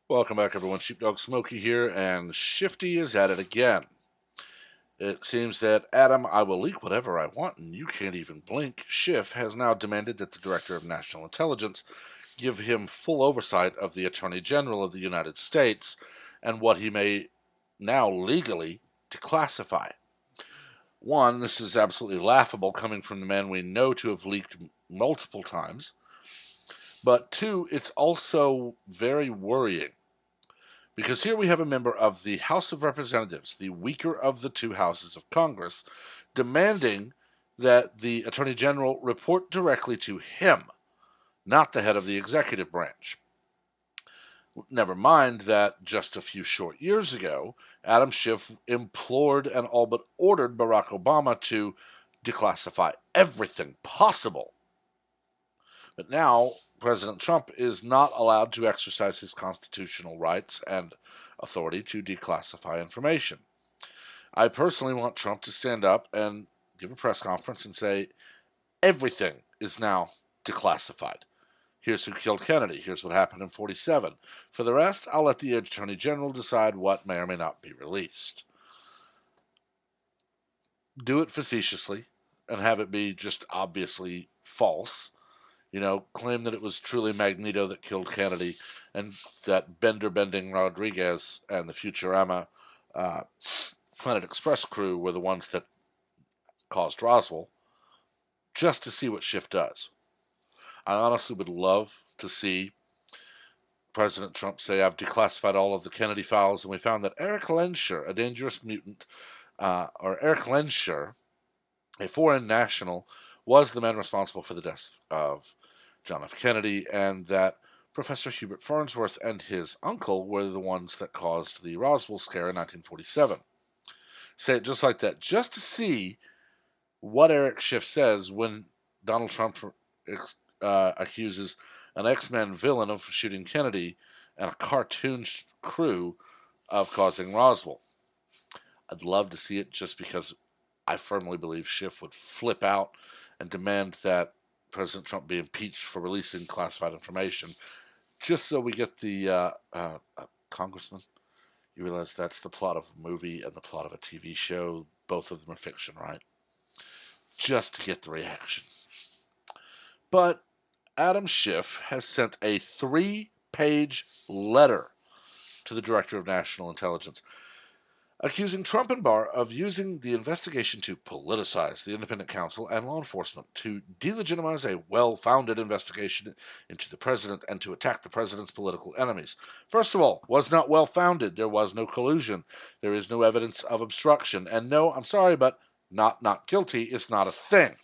Welcome back, everyone. Sheepdog Smokey here, and Shifty is at it again. It seems that, Adam, I will leak whatever I want, and you can't even blink. Schiff has now demanded that the Director of National Intelligence give him full oversight of the Attorney General of the United States and what he may now legally declassify. One, this is absolutely laughable coming from the man we know to have leaked multiple times. But two, it's also very worrying. Because here we have a member of the House of Representatives, the weaker of the two houses of Congress, demanding that the Attorney General report directly to him, not the head of the executive branch. Never mind that just a few short years ago, Adam Schiff implored and all but ordered Barack Obama to declassify everything possible. But now, President Trump is not allowed to exercise his constitutional rights and authority to declassify information. I personally want Trump to stand up and give a press conference and say, everything is now declassified. Here's who killed Kennedy. Here's what happened in 47. For the rest, I'll let the Attorney General decide what may or may not be released. Do it facetiously and have it be just obviously false. Claim that it was truly Magneto that killed Kennedy and that bender-bending Rodriguez and the Futurama Planet Express crew were the ones that caused Roswell, just to see what Schiff does. I honestly would love to see President Trump say, I've declassified all of the Kennedy files, and we found that Eric Lensher, a dangerous mutant, or Eric Lensher, a foreign national, was the man responsible for the death of John F. Kennedy, and that Professor Hubert Farnsworth and his uncle were the ones that caused the Roswell scare in 1947. Say it just like that, just to see what Eric Schiff says when Donald Trump accuses an X-Men villain of shooting Kennedy and a cartoon crew of causing Roswell. I'd love to see it just because I firmly believe Schiff would flip out and demand that President Trump be impeached for releasing classified information, just so we get the Congressman. You realize that's the plot of a movie and the plot of a TV show. Both of them are fiction, right? Just to get the reaction. But Adam Schiff has sent a 3-page letter to the Director of National Intelligence, accusing Trump and Barr of using the investigation to politicize the independent counsel and law enforcement, to delegitimize a well-founded investigation into the president, and to attack the president's political enemies. First of all, was not well-founded. There was no collusion. There is no evidence of obstruction. And no, I'm sorry, but not guilty is not a thing.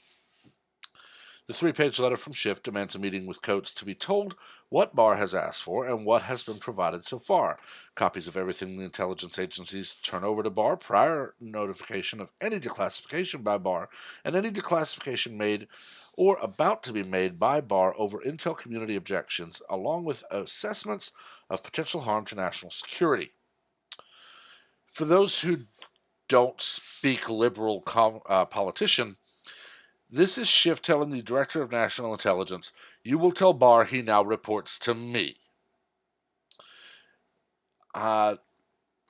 The 3-page letter from Schiff demands a meeting with Coates to be told what Barr has asked for and what has been provided so far. Copies of everything the intelligence agencies turn over to Barr, prior notification of any declassification by Barr, and any declassification made or about to be made by Barr over intel community objections, along with assessments of potential harm to national security. For those who don't speak liberal politician, this is Schiff telling the Director of National Intelligence, you will tell Barr he now reports to me.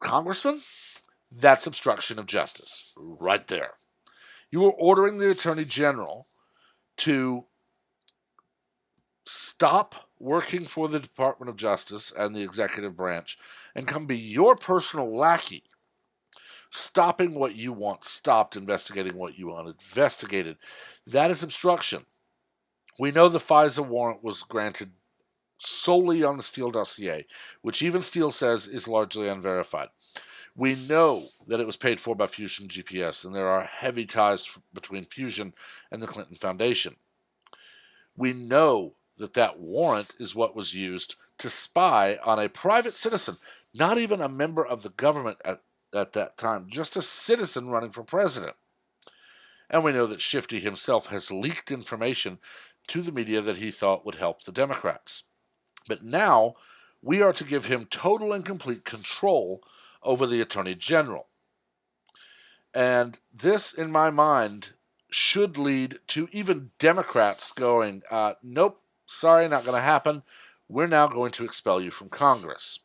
Congressman, that's obstruction of justice, right there. You are ordering the Attorney General to stop working for the Department of Justice and the executive branch and come be your personal lackey, stopping what you want stopped, investigating what you want investigated. That is obstruction. We know the FISA warrant was granted solely on the Steele dossier, which even Steele says is largely unverified. We know that it was paid for by Fusion GPS, and there are heavy ties between Fusion and the Clinton Foundation. We know that that warrant is what was used to spy on a private citizen, not even a member of the government at that time, just a citizen running for president. And we know that Shifty himself has leaked information to the media that he thought would help the Democrats. But now we are to give him total and complete control over the Attorney General. And this, in my mind, should lead to even Democrats going, nope, sorry, not going to happen. We're now going to expel you from Congress.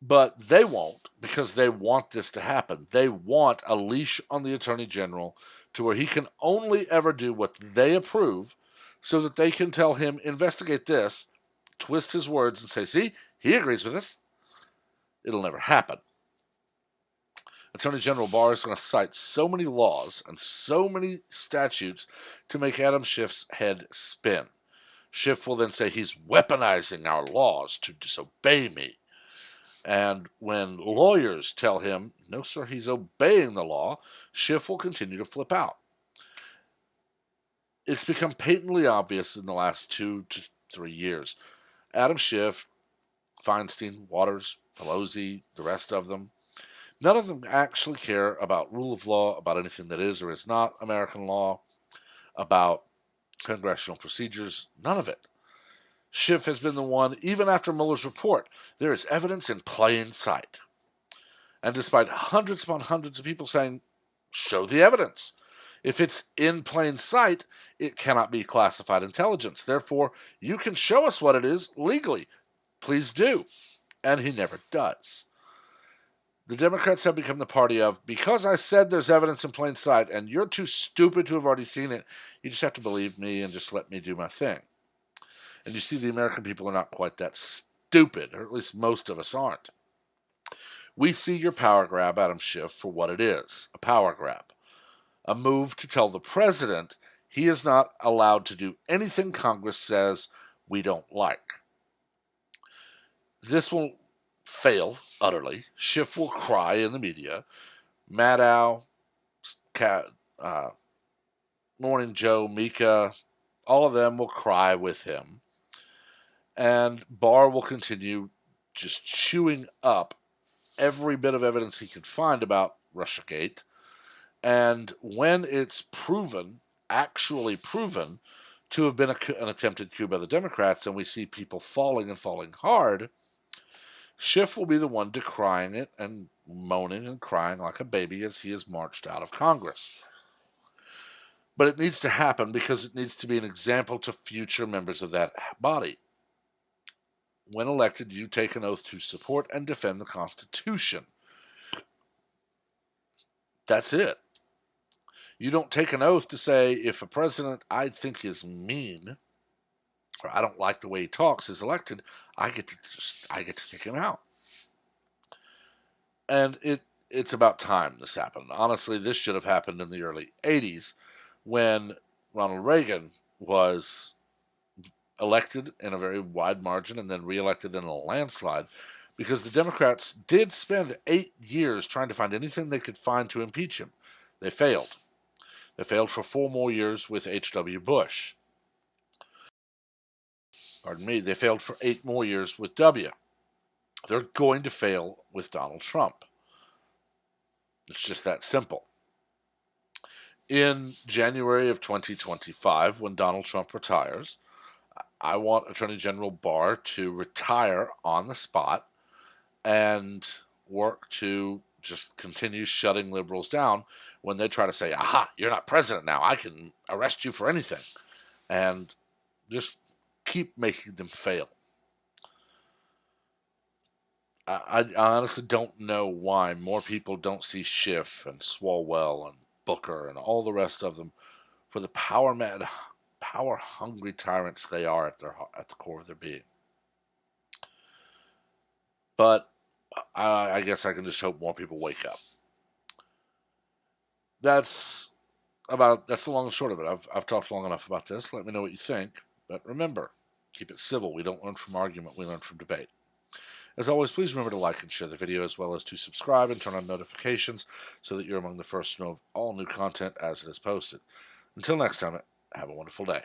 But they won't, because they want this to happen. They want a leash on the Attorney General to where he can only ever do what they approve, so that they can tell him, investigate this, twist his words and say, see, he agrees with us. It'll never happen. Attorney General Barr is going to cite so many laws and so many statutes to make Adam Schiff's head spin. Schiff will then say he's weaponizing our laws to disobey me. And when lawyers tell him, no, sir, he's obeying the law, Schiff will continue to flip out. It's become patently obvious in the last 2 to 3 years. Adam Schiff, Feinstein, Waters, Pelosi, the rest of them, none of them actually care about rule of law, about anything that is or is not American law, about congressional procedures, none of it. Schiff has been the one, even after Mueller's report, there is evidence in plain sight. And despite hundreds upon hundreds of people saying, show the evidence. If it's in plain sight, it cannot be classified intelligence. Therefore, you can show us what it is legally. Please do. And he never does. The Democrats have become the party of, because I said there's evidence in plain sight, and you're too stupid to have already seen it, you just have to believe me and just let me do my thing. And you see, the American people are not quite that stupid, or at least most of us aren't. We see your power grab, Adam Schiff, for what it is, a power grab. A move to tell the president he is not allowed to do anything Congress says we don't like. This will fail utterly. Schiff will cry in the media. Maddow, Morning Joe, Mika, all of them will cry with him. And Barr will continue just chewing up every bit of evidence he can find about Russiagate. And when it's proven, actually proven, to have been an attempted coup by the Democrats, and we see people falling and falling hard, Schiff will be the one decrying it and moaning and crying like a baby as he is marched out of Congress. But it needs to happen because it needs to be an example to future members of that body. When elected, you take an oath to support and defend the Constitution. That's it. You don't take an oath to say, if a president I think is mean, or I don't like the way he talks, is elected, I get to kick him out. And it's about time this happened. Honestly, this should have happened in the early 80s when Ronald Reagan was elected in a very wide margin and then reelected in a landslide, because the Democrats did spend 8 years trying to find anything they could find to impeach him. They failed. They failed for 4 more years with H.W. Bush. Pardon me, they failed for 8 more years with W. They're going to fail with Donald Trump. It's just that simple. In January of 2025, when Donald Trump retires, I want Attorney General Barr to retire on the spot and work to just continue shutting liberals down when they try to say, aha, you're not president now, I can arrest you for anything. And just keep making them fail. I honestly don't know why more people don't see Schiff and Swalwell and Booker and all the rest of them for the power-mad, power-hungry tyrants they are at the core of their being. But I guess I can just hope more people wake up. That's the long and short of it. I've talked long enough about this. Let me know what you think. But remember, keep it civil. We don't learn from argument. We learn from debate. As always, please remember to like and share the video, as well as to subscribe and turn on notifications so that you're among the first to know of all new content as it is posted. Until next time, have a wonderful day.